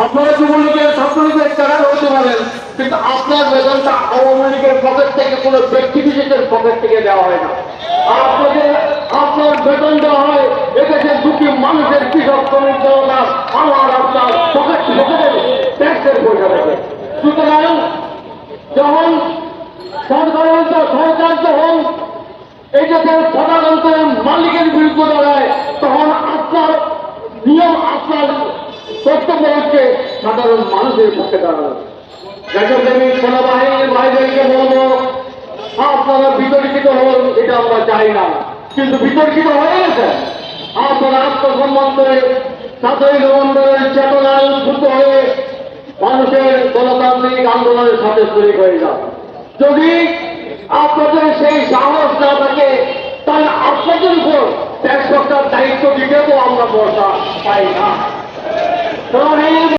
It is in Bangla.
আপনারা যুবলীগের ছাত্রলীগের ক্যাডার হতে পারেন, কিন্তু আপনার বেতনটা আওয়ামী লীগের পকেট থেকে কোনো ব্যক্তি বিশেষের পকেট থেকে দেওয়া হয় না। আপনাদের আপনার বেতন দেওয়া হয় এদেশের দুটি মানুষের কৃষক শ্রমিক জনতা আমার আপনার পকেট থেকে ট্যাক্সের পয়সা থেকে। সুতরাং যখন সরকার যখন এই দেশের প্রধানমন্ত্রীর মালিকের বিরুদ্ধে দাঁড়ায়, তখন আপনার নিয়ম আপনার কর্তব্য হচ্ছে সাধারণ মানুষের পক্ষে দাঁড়ানো। দেশপ্রেমী সেনাবাহিনীর ভাইদেরকে বলবো, আপনারা বিতর্কিত হন, এটা আমরা চাই না, কিন্তু বিতর্কিত হয়ে গেছে। আপনারা আত্মসম্মান করে ছাত্রলীগ আন্দোলনের চেতনায় উদ্বুদ্ধ হয়ে মানুষের গণতান্ত্রিক আন্দোলনের সাথে শরীক হয়ে যান। যদি আপনাদের সেই সাহস না থাকে, তাহলে আপনাদের উপর ট্যাক্স সরকার দায়িত্ব দিতে তো আমরা ভরসা পাই না।